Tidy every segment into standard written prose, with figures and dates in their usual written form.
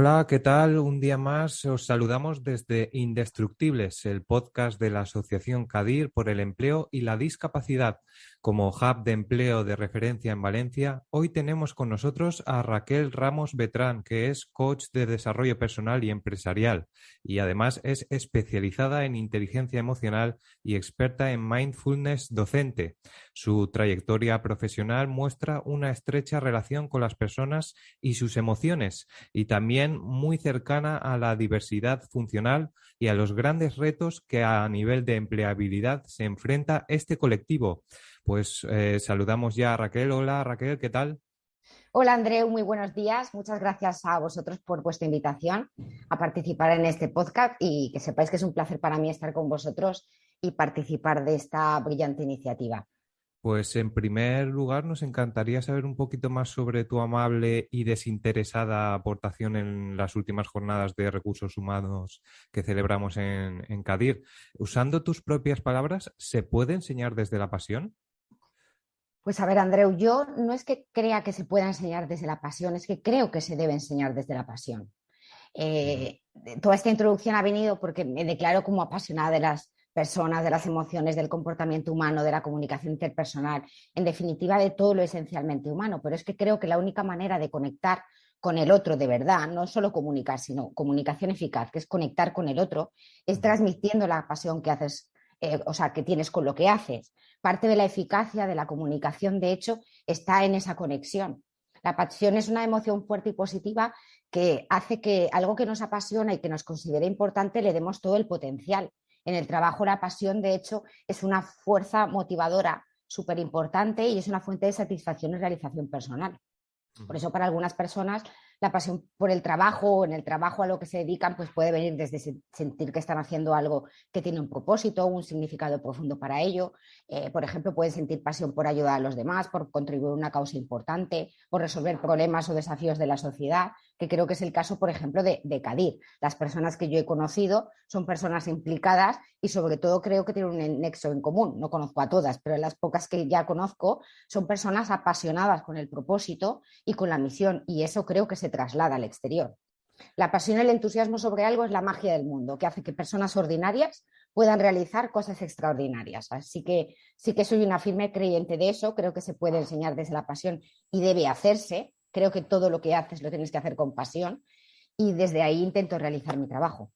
Hola, ¿qué tal? Un día más os saludamos desde Indestructibles, el podcast de la Asociación CADIR por el empleo y la discapacidad. Como hub de empleo de referencia en Valencia, hoy tenemos con nosotros a Raquel Ramos Betrán, que es coach de desarrollo personal y empresarial y además es especializada en inteligencia emocional y experta en mindfulness docente. Su trayectoria profesional muestra una estrecha relación con las personas y sus emociones, y también muy cercana a la diversidad funcional y a los grandes retos que a nivel de empleabilidad se enfrenta este colectivo. Pues saludamos ya a Raquel. Hola Raquel, ¿qué tal? Hola Andreu, muy buenos días. Muchas gracias a vosotros por vuestra invitación a participar en este podcast y que sepáis que es un placer para mí estar con vosotros y participar de esta brillante iniciativa. Pues en primer lugar nos encantaría saber un poquito más sobre tu amable y desinteresada aportación en las últimas jornadas de recursos humanos que celebramos en CADIR. Usando tus propias palabras, ¿se puede enseñar desde la pasión? Pues a ver, Andreu, yo no es que crea que se pueda enseñar desde la pasión, es que creo que se debe enseñar desde la pasión. Ujú. Eh, Toda esta introducción ha venido porque me declaro como apasionada de las personas, de las emociones, del comportamiento humano, de la comunicación interpersonal, en definitiva de todo lo esencialmente humano. Pero es que creo que la única manera de conectar con el otro de verdad, no solo comunicar, sino comunicación eficaz, que es conectar con el otro, es Ujú. transmitiendo la pasión que haces, o sea, que tienes con lo que haces. Parte de la eficacia de la comunicación, de hecho, está en esa conexión. La pasión es una emoción fuerte y positiva que hace que algo que nos apasiona y que nos considera importante le demos todo el potencial. En el trabajo la pasión, de hecho, es una fuerza motivadora súper importante y es una fuente de satisfacción y realización personal. Por Ujú. eso para algunas personas la pasión por el trabajo o en el trabajo a lo que se dedican pues puede venir desde sentir que están haciendo algo que tiene un propósito, un significado profundo para ello. Por ejemplo, pueden sentir pasión por ayudar a los demás, por contribuir a una causa importante, por resolver problemas o desafíos de la sociedad, que creo que es el caso, por ejemplo, de Kadir. Las personas que yo he conocido son personas implicadas y sobre todo creo que tienen un nexo en común. No conozco a todas, pero las pocas que ya conozco son personas apasionadas con el propósito y con la misión, y eso creo que se traslada al exterior. La pasión y el entusiasmo sobre algo es la magia del mundo, que hace que personas ordinarias puedan realizar cosas extraordinarias. Así que sí que soy una firme creyente de eso, creo que se puede enseñar desde la pasión y debe hacerse. Creo que todo lo que haces lo tienes que hacer con pasión y desde ahí intento realizar mi trabajo.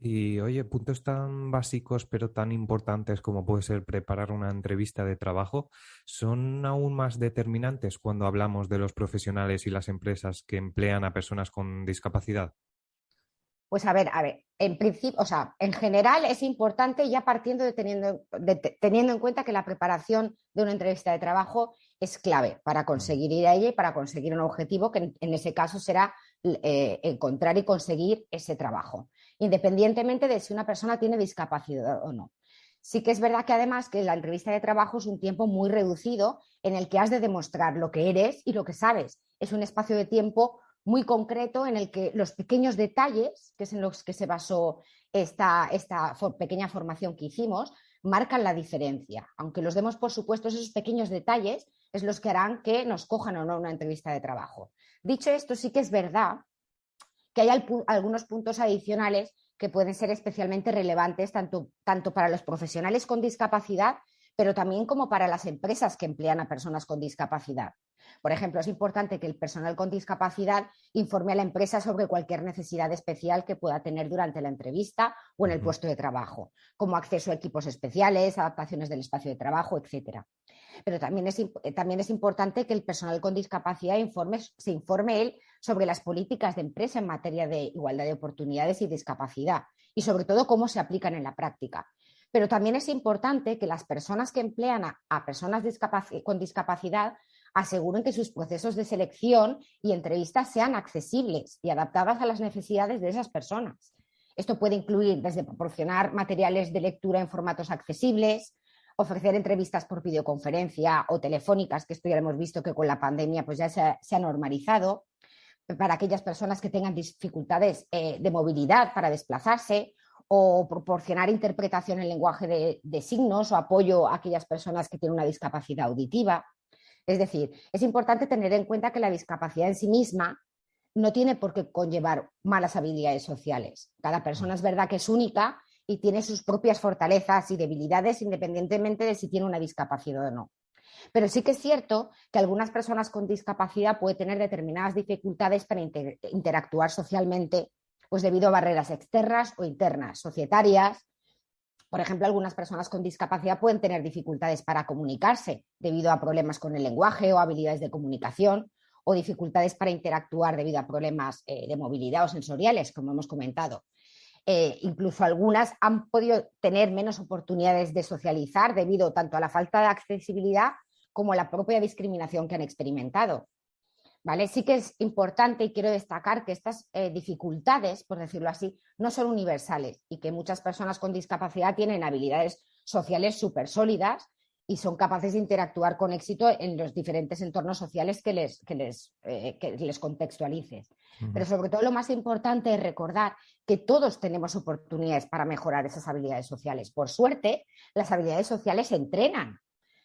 Y oye, puntos tan básicos pero tan importantes como puede ser preparar una entrevista de trabajo, son aún más determinantes cuando hablamos de los profesionales y las empresas que emplean a personas con discapacidad. Pues a ver, en principio, o sea, en general es importante ya partiendo teniendo en cuenta que la preparación de una entrevista de trabajo es clave para Ujú. conseguir ir a ella y para conseguir un objetivo que en ese caso será encontrar y conseguir ese trabajo, independientemente de si una persona tiene discapacidad o no. Sí que es verdad que además que la entrevista de trabajo es un tiempo muy reducido en el que has de demostrar lo que eres y lo que sabes. Es un espacio de tiempo muy concreto en el que los pequeños detalles, que es en los que se basó esta pequeña formación que hicimos, marcan la diferencia. Aunque los demos por supuesto, esos pequeños detalles es los que harán que nos cojan o no una entrevista de trabajo. Dicho esto, sí que es verdad que hay algunos puntos adicionales que pueden ser especialmente relevantes tanto para los profesionales con discapacidad, pero también como para las empresas que emplean a personas con discapacidad. Por ejemplo, es importante que el personal con discapacidad informe a la empresa sobre cualquier necesidad especial que pueda tener durante la entrevista o en el Ujú. puesto de trabajo, como acceso a equipos especiales, adaptaciones del espacio de trabajo, etcétera. Pero también es importante que el personal con discapacidad se informe él sobre las políticas de empresa en materia de igualdad de oportunidades y discapacidad y sobre todo cómo se aplican en la práctica. Pero también es importante que las personas que emplean a personas con discapacidad aseguren que sus procesos de selección y entrevistas sean accesibles y adaptadas a las necesidades de esas personas. Esto puede incluir desde proporcionar materiales de lectura en formatos accesibles, ofrecer entrevistas por videoconferencia o telefónicas, que esto ya lo hemos visto que con la pandemia pues ya se ha normalizado, para aquellas personas que tengan dificultades de movilidad para desplazarse, o proporcionar interpretación en lenguaje de signos o apoyo a aquellas personas que tienen una discapacidad auditiva. Es decir, es importante tener en cuenta que la discapacidad en sí misma no tiene por qué conllevar malas habilidades sociales. Cada persona es verdad que es única y tiene sus propias fortalezas y debilidades independientemente de si tiene una discapacidad o no. Pero sí que es cierto que algunas personas con discapacidad pueden tener determinadas dificultades para interactuar socialmente, pues debido a barreras externas o internas, societarias. Por ejemplo, algunas personas con discapacidad pueden tener dificultades para comunicarse debido a problemas con el lenguaje o habilidades de comunicación, o dificultades para interactuar debido a problemas de movilidad o sensoriales, como hemos comentado. Incluso algunas han podido tener menos oportunidades de socializar debido tanto a la falta de accesibilidad como a la propia discriminación que han experimentado. ¿Vale? Sí que es importante y quiero destacar que estas dificultades, por decirlo así, no son universales y que muchas personas con discapacidad tienen habilidades sociales súper sólidas y son capaces de interactuar con éxito en los diferentes entornos sociales que les contextualices. Pero sobre todo lo más importante es recordar que todos tenemos oportunidades para mejorar esas habilidades sociales. Por suerte, las habilidades sociales se entrenan.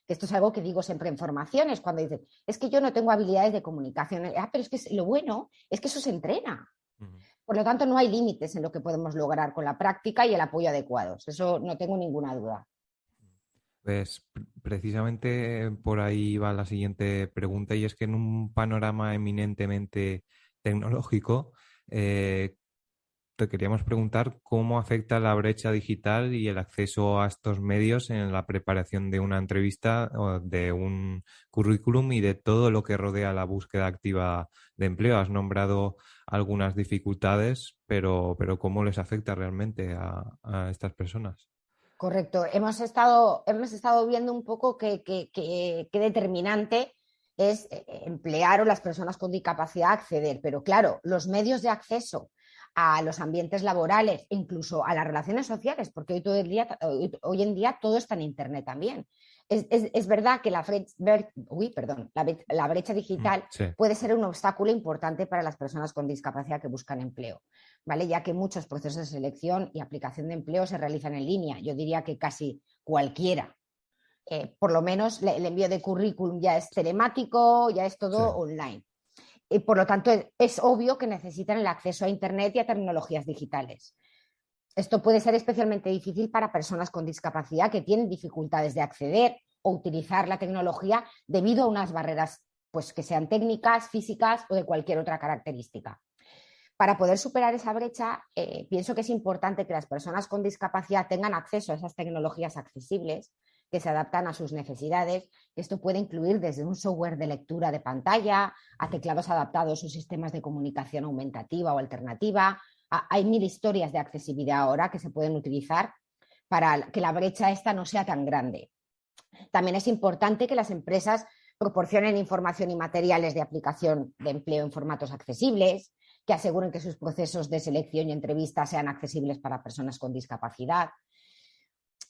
Que esto es algo que digo siempre en formaciones, cuando dicen, es que yo no tengo habilidades de comunicación. Pero es que lo bueno es que eso se entrena. Por lo tanto, no hay límites en lo que podemos lograr con la práctica y el apoyo adecuados. Eso no tengo ninguna duda. Pues precisamente por ahí va la siguiente pregunta, y es que en un panorama eminentemente tecnológico, te queríamos preguntar cómo afecta la brecha digital y el acceso a estos medios en la preparación de una entrevista o de un currículum y de todo lo que rodea la búsqueda activa de empleo. Has nombrado algunas dificultades, pero ¿cómo les afecta realmente a estas personas? Correcto. Hemos estado viendo un poco qué determinante es emplear o las personas con discapacidad acceder, pero claro, los medios de acceso a los ambientes laborales, incluso a las relaciones sociales, porque hoy en día todo está en Internet también. Es verdad que la brecha digital Sí. puede ser un obstáculo importante para las personas con discapacidad que buscan empleo, ¿vale? Ya que muchos procesos de selección y aplicación de empleo se realizan en línea. Yo diría que casi cualquiera. Por lo menos el envío de currículum ya es telemático, ya es todo Sí. online. Y por lo tanto, es obvio que necesitan el acceso a Internet y a tecnologías digitales. Esto puede ser especialmente difícil para personas con discapacidad que tienen dificultades de acceder o utilizar la tecnología debido a unas barreras, pues, que sean técnicas, físicas o de cualquier otra característica. Para poder superar esa brecha, pienso que es importante que las personas con discapacidad tengan acceso a esas tecnologías accesibles que se adaptan a sus necesidades. Esto puede incluir desde un software de lectura de pantalla a teclados adaptados o sistemas de comunicación aumentativa o alternativa. Hay mil historias de accesibilidad ahora que se pueden utilizar para que la brecha esta no sea tan grande. También es importante que las empresas proporcionen información y materiales de aplicación de empleo en formatos accesibles, que aseguren que sus procesos de selección y entrevista sean accesibles para personas con discapacidad.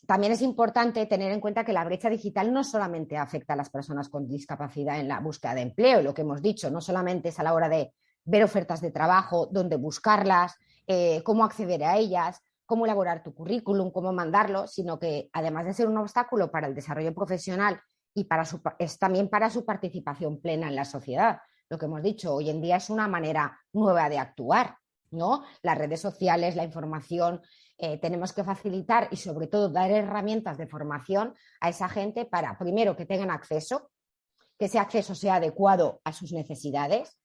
También es importante tener en cuenta que la brecha digital no solamente afecta a las personas con discapacidad en la búsqueda de empleo, lo que hemos dicho, no solamente es a la hora de ver ofertas de trabajo, dónde buscarlas, cómo acceder a ellas, cómo elaborar tu currículum, cómo mandarlo, sino que además de ser un obstáculo para el desarrollo profesional y es también para su participación plena en la sociedad. Lo que hemos dicho, hoy en día es una manera nueva de actuar, ¿no? Las redes sociales, la información, tenemos que facilitar y sobre todo dar herramientas de formación a esa gente para, primero, que tengan acceso, que ese acceso sea adecuado a sus necesidades,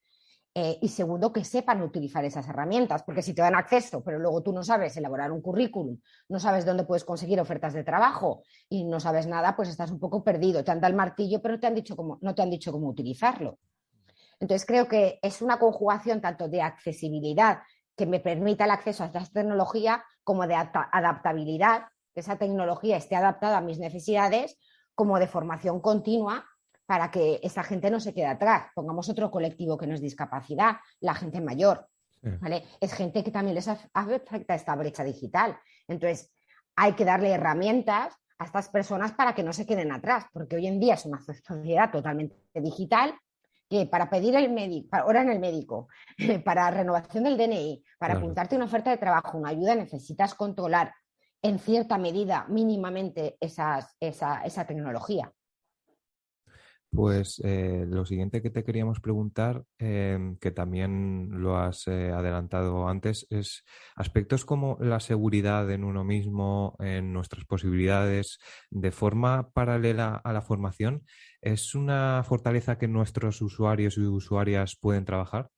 y segundo, que sepan utilizar esas herramientas, porque si te dan acceso, pero luego tú no sabes elaborar un currículum, no sabes dónde puedes conseguir ofertas de trabajo y no sabes nada, pues estás un poco perdido. Te han dado el martillo, pero no te han dicho cómo utilizarlo. Entonces creo que es una conjugación tanto de accesibilidad que me permita el acceso a esta tecnología, como de adaptabilidad, que esa tecnología esté adaptada a mis necesidades, como de formación continua para que esa gente no se quede atrás. Pongamos otro colectivo que no es discapacidad, la gente mayor, ¿vale? Es gente que también les afecta esta brecha digital. Entonces, hay que darle herramientas a estas personas para que no se queden atrás, porque hoy en día es una sociedad totalmente digital, que para pedir hora en el médico, para renovación del DNI, para apuntarte una oferta de trabajo, una ayuda, necesitas controlar en cierta medida, mínimamente, esa tecnología. Pues lo siguiente que te queríamos preguntar, que también lo has adelantado antes, es aspectos como la seguridad en uno mismo, en nuestras posibilidades, de forma paralela a la formación. ¿Es una fortaleza que nuestros usuarios y usuarias pueden trabajar?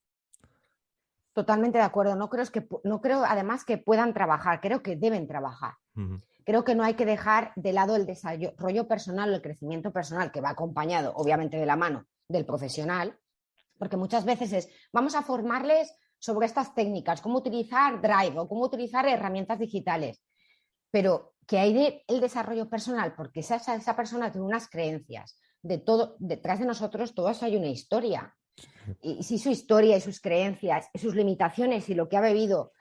Totalmente de acuerdo. No creo además que puedan trabajar, creo que deben trabajar. Ujú. Creo que no hay que dejar de lado el desarrollo personal o el crecimiento personal, que va acompañado, obviamente, de la mano del profesional, porque muchas veces vamos a formarles sobre estas técnicas, cómo utilizar Drive o cómo utilizar herramientas digitales, pero que hay el desarrollo personal, porque esa persona tiene unas creencias, de todo, detrás de nosotros todos hay una historia, y si su historia y sus creencias, y sus limitaciones y lo que ha bebido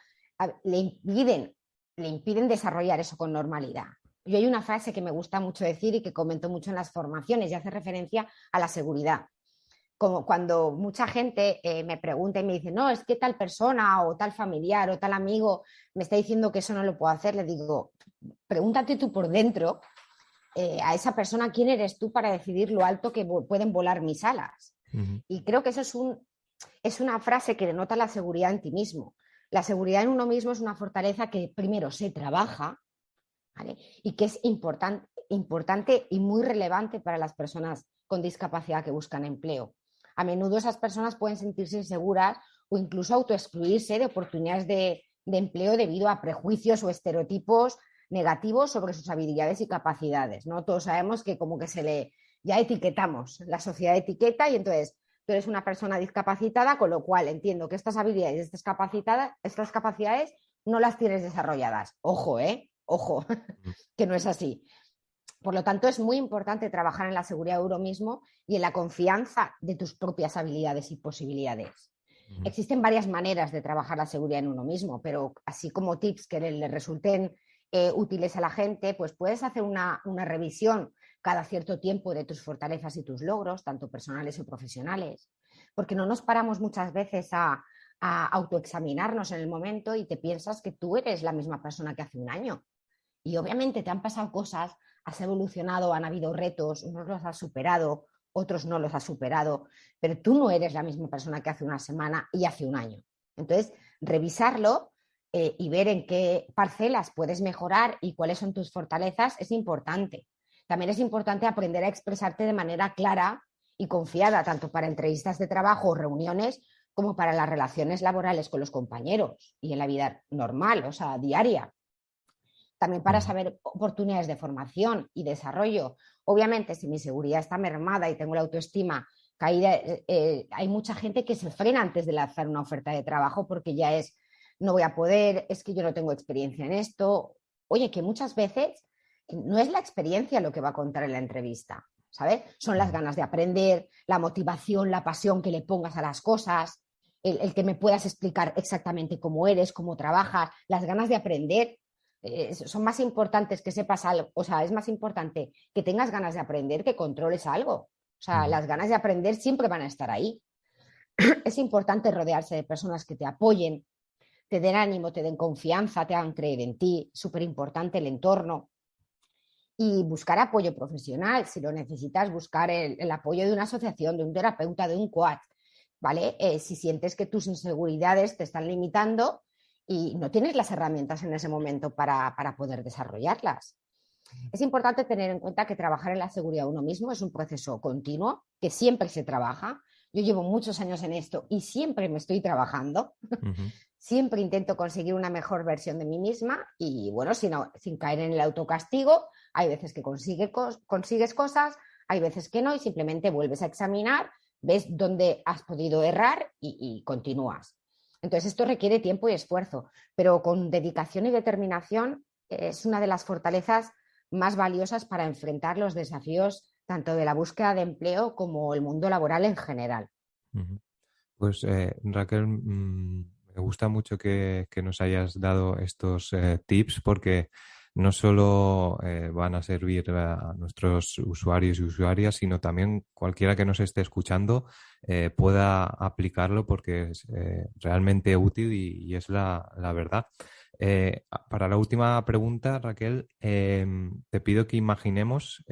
le impiden desarrollar eso con normalidad. Yo hay una frase que me gusta mucho decir y que comento mucho en las formaciones y hace referencia a la seguridad. Como cuando mucha gente me pregunta y me dice, no, es que tal persona o tal familiar o tal amigo me está diciendo que eso no lo puedo hacer, le digo, pregúntate tú por dentro a esa persona quién eres tú para decidir lo alto que pueden volar mis alas. Ujú. Y creo que eso es una frase que denota la seguridad en ti mismo. La seguridad en uno mismo es una fortaleza que primero se trabaja, ¿vale? Y que es importante y muy relevante para las personas con discapacidad que buscan empleo. A menudo esas personas pueden sentirse inseguras o incluso autoexcluirse de oportunidades de empleo debido a prejuicios o estereotipos negativos sobre sus habilidades y capacidades, ¿no? Todos sabemos que como que ya etiquetamos, la sociedad etiqueta y entonces tú eres una persona discapacitada, con lo cual entiendo que estas habilidades, estas capacidades no las tienes desarrolladas. Ojo, ojo, que no es así. Por lo tanto, es muy importante trabajar en la seguridad de uno mismo y en la confianza de tus propias habilidades y posibilidades. Ujú. Existen varias maneras de trabajar la seguridad en uno mismo, pero así como tips que le resulten útiles a la gente, pues puedes hacer una revisión cada cierto tiempo de tus fortalezas y tus logros, tanto personales o profesionales, porque no nos paramos muchas veces a autoexaminarnos en el momento y te piensas que tú eres la misma persona que hace un año. Y obviamente te han pasado cosas, has evolucionado, han habido retos, unos los has superado, otros no los has superado, pero tú no eres la misma persona que hace una semana y hace un año. Entonces, revisarlo y ver en qué parcelas puedes mejorar y cuáles son tus fortalezas es importante. También es importante aprender a expresarte de manera clara y confiada, tanto para entrevistas de trabajo o reuniones, como para las relaciones laborales con los compañeros y en la vida normal, o sea, diaria. También para Ujú. saber oportunidades de formación y desarrollo. Obviamente, si mi seguridad está mermada y tengo la autoestima caída, hay mucha gente que se frena antes de lanzar una oferta de trabajo porque ya no voy a poder, es que yo no tengo experiencia en esto. Oye, que muchas veces no es la experiencia lo que va a contar en la entrevista, ¿sabes? Son las Ujú. ganas de aprender, la motivación, la pasión que le pongas a las cosas, el que me puedas explicar exactamente cómo eres, cómo trabajas, las ganas de aprender son más importantes que sepas algo, o sea, es más importante que tengas ganas de aprender que controles algo. O sea, Ujú. las ganas de aprender siempre van a estar ahí. Es importante rodearse de personas que te apoyen, te den ánimo, te den confianza, te hagan creer en ti. Súper importante el entorno. Y buscar apoyo profesional, si lo necesitas, buscar el apoyo de una asociación, de un terapeuta, de un coach, ¿vale? Si sientes que tus inseguridades te están limitando y no tienes las herramientas en ese momento para poder desarrollarlas. Es importante tener en cuenta que trabajar en la seguridad de uno mismo es un proceso continuo, que siempre se trabaja. Yo llevo muchos años en esto y siempre me estoy trabajando. Ujú. Siempre intento conseguir una mejor versión de mí misma y, bueno, sin caer en el autocastigo. Hay veces que consigues cosas, hay veces que no y simplemente vuelves a examinar, ves dónde has podido errar y continúas. Entonces, esto requiere tiempo y esfuerzo, pero con dedicación y determinación es una de las fortalezas más valiosas para enfrentar los desafíos tanto de la búsqueda de empleo como el mundo laboral en general. Ujú. Pues Raquel, me gusta mucho que nos hayas dado estos tips porque no solo van a servir a nuestros usuarios y usuarias, sino también cualquiera que nos esté escuchando pueda aplicarlo porque es realmente útil y es la verdad. Para la última pregunta, Raquel, te pido que imaginemos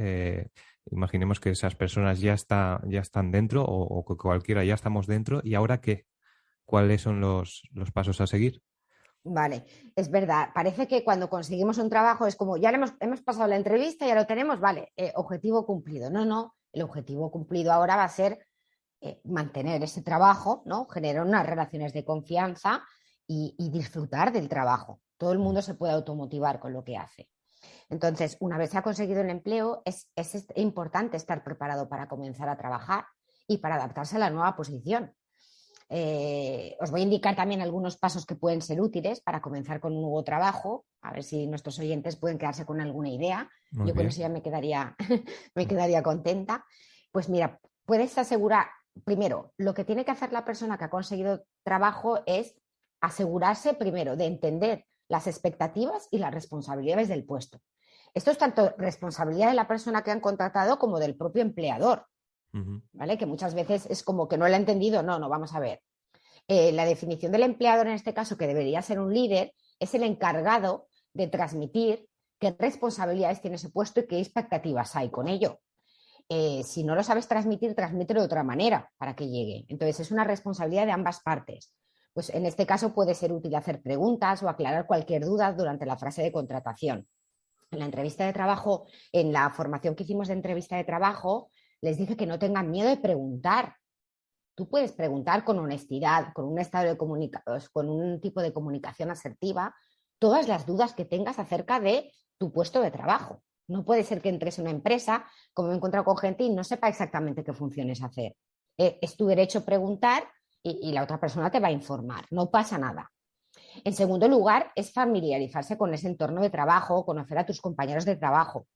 Imaginemos que esas personas ya están dentro o que cualquiera ya estamos dentro. ¿Y ahora qué? ¿Cuáles son los pasos a seguir? Vale, es verdad. Parece que cuando conseguimos un trabajo es como, ya hemos pasado la entrevista, ya lo tenemos, vale, objetivo cumplido. No, no, el objetivo cumplido ahora va a ser mantener ese trabajo, ¿no? Generar unas relaciones de confianza y disfrutar del trabajo. Todo el mundo se puede automotivar con lo que hace. Entonces, una vez se ha conseguido el empleo, es importante estar preparado para comenzar a trabajar y para adaptarse a la nueva posición. Os voy a indicar también algunos pasos que pueden ser útiles para comenzar con un nuevo trabajo, a ver si nuestros oyentes pueden quedarse con alguna idea. Muy Yo con bien. eso ya me quedaría, me quedaría contenta. Pues mira, puedes asegurar, primero, lo que tiene que hacer la persona que ha conseguido trabajo es asegurarse primero de entender las expectativas y las responsabilidades del puesto. Esto es tanto responsabilidad de la persona que han contratado como del propio empleador. Ujú. ¿Vale? Que muchas veces es como que no lo ha entendido. No, no, vamos a ver. La definición del empleador en este caso, que debería ser un líder, es el encargado de transmitir qué responsabilidades tiene ese puesto y qué expectativas hay con ello. Si no lo sabes transmitir, transmítelo de otra manera para que llegue. Entonces, es una responsabilidad de ambas partes. Pues en este caso puede ser útil hacer preguntas o aclarar cualquier duda durante la fase de contratación. En la entrevista de trabajo, en la formación que hicimos de entrevista de trabajo, les dije que no tengan miedo de preguntar. Tú puedes preguntar con honestidad, con un estado de con un tipo de comunicación asertiva, todas las dudas que tengas acerca de tu puesto de trabajo. No puede ser que entres en una empresa, como me he encontrado con gente, y no sepa exactamente qué funciones hacer. Es tu derecho preguntar y la otra persona te va a informar. No pasa nada. En segundo lugar, es familiarizarse con ese entorno de trabajo, conocer a tus compañeros de trabajo.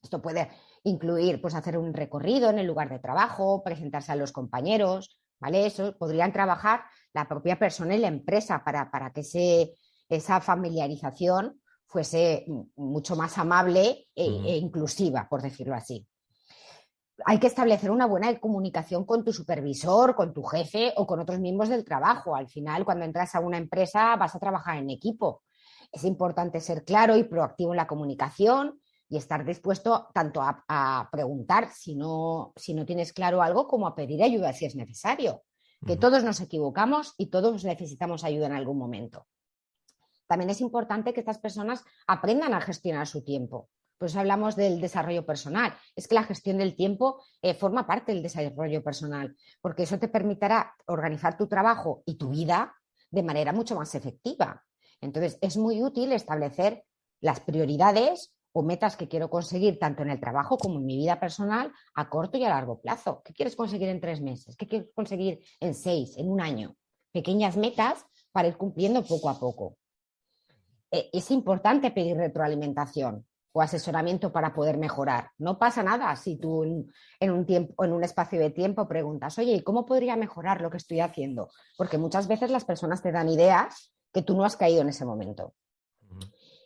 Esto puede incluir pues, hacer un recorrido en el lugar de trabajo, presentarse a los compañeros, ¿vale? Eso podrían trabajar la propia persona y la empresa para que esa familiarización fuese mucho más amable Ujú. e inclusiva, por decirlo así. Hay que establecer una buena comunicación con tu supervisor, con tu jefe o con otros miembros del trabajo. Al final, cuando entras a una empresa, vas a trabajar en equipo. Es importante ser claro y proactivo en la comunicación y estar dispuesto tanto a preguntar si no tienes claro algo como a pedir ayuda si es necesario. Que Ujú. todos nos equivocamos y todos necesitamos ayuda en algún momento. También es importante que estas personas aprendan a gestionar su tiempo. Por eso hablamos del desarrollo personal. Es que la gestión del tiempo forma parte del desarrollo personal, porque eso te permitirá organizar tu trabajo y tu vida de manera mucho más efectiva. Entonces, es muy útil establecer las prioridades o metas que quiero conseguir tanto en el trabajo como en mi vida personal a corto y a largo plazo. ¿Qué quieres conseguir en 3 meses? ¿Qué quieres conseguir en 6, en un año? Pequeñas metas para ir cumpliendo poco a poco. Es importante pedir retroalimentación o asesoramiento para poder mejorar. No pasa nada si tú en un tiempo, en un espacio de tiempo preguntas, oye, ¿y cómo podría mejorar lo que estoy haciendo? Porque muchas veces las personas te dan ideas que tú no has caído en ese momento. Ujú.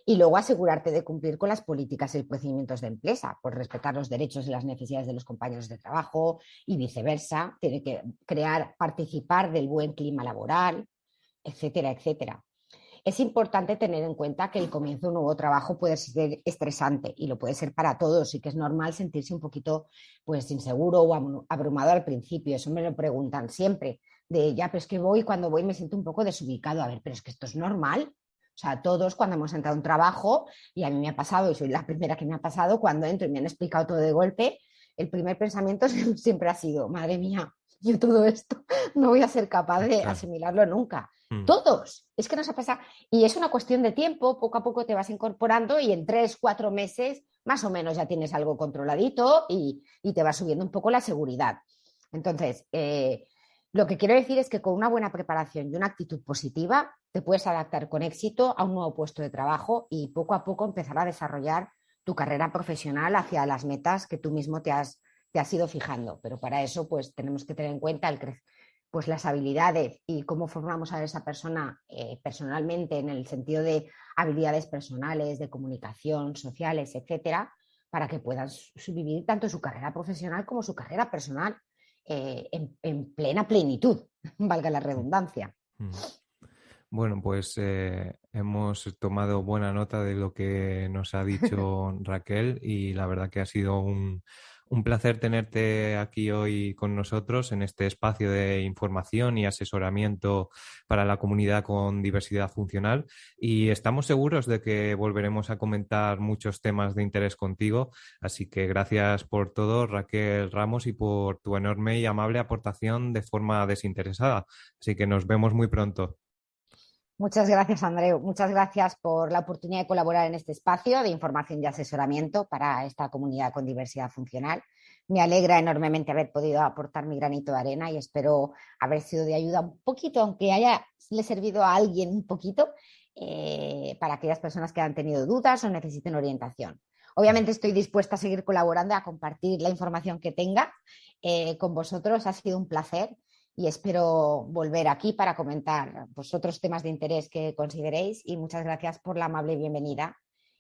Y luego asegurarte de cumplir con las políticas y procedimientos de empresa, por respetar los derechos y las necesidades de los compañeros de trabajo y viceversa. Tiene que participar del buen clima laboral, etcétera, etcétera. Es importante tener en cuenta que el comienzo de un nuevo trabajo puede ser estresante y lo puede ser para todos y que es normal sentirse un poquito pues inseguro o abrumado al principio. Eso me lo preguntan siempre. De ya, pero es que cuando voy me siento un poco desubicado. A ver, pero es que esto es normal. O sea, todos cuando hemos entrado a un trabajo, y a mí me ha pasado, y soy la primera que me ha pasado, cuando entro y me han explicado todo de golpe, el primer pensamiento siempre ha sido, madre mía, yo todo esto no voy a ser capaz de Claro. asimilarlo nunca. Mm. Todos, es que nos ha pasado. Y es una cuestión de tiempo, poco a poco te vas incorporando y en 3, 4 meses más o menos ya tienes algo controladito y te va subiendo un poco la seguridad. Entonces, lo que quiero decir es que con una buena preparación y una actitud positiva te puedes adaptar con éxito a un nuevo puesto de trabajo y poco a poco empezar a desarrollar tu carrera profesional hacia las metas que tú mismo te has ido fijando. Pero para eso, pues tenemos que tener en cuenta pues las habilidades y cómo formamos a esa persona personalmente en el sentido de habilidades personales, de comunicación, sociales, etcétera, para que puedan vivir tanto su carrera profesional como su carrera personal en plena plenitud, valga la redundancia. Mm. Bueno, pues hemos tomado buena nota de lo que nos ha dicho Raquel y la verdad que ha sido Un placer tenerte aquí hoy con nosotros en este espacio de información y asesoramiento para la comunidad con diversidad funcional, y estamos seguros de que volveremos a comentar muchos temas de interés contigo. Así que gracias por todo, Raquel Ramos, y por tu enorme y amable aportación de forma desinteresada. Así que nos vemos muy pronto. Muchas gracias, Andreu. Muchas gracias por la oportunidad de colaborar en este espacio de información y asesoramiento para esta comunidad con diversidad funcional. Me alegra enormemente haber podido aportar mi granito de arena y espero haber sido de ayuda un poquito, aunque le servido a alguien un poquito, para aquellas personas que han tenido dudas o necesiten orientación. Obviamente estoy dispuesta a seguir colaborando, a compartir la información que tenga con vosotros. Ha sido un placer. Y espero volver aquí para comentar otros temas de interés que consideréis, y muchas gracias por la amable bienvenida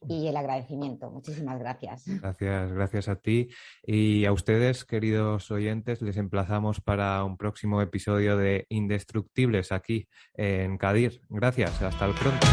y el agradecimiento. Muchísimas gracias. Gracias a ti y a ustedes, queridos oyentes. Les emplazamos para un próximo episodio de Indestructibles aquí en CADIR. Gracias, hasta el pronto.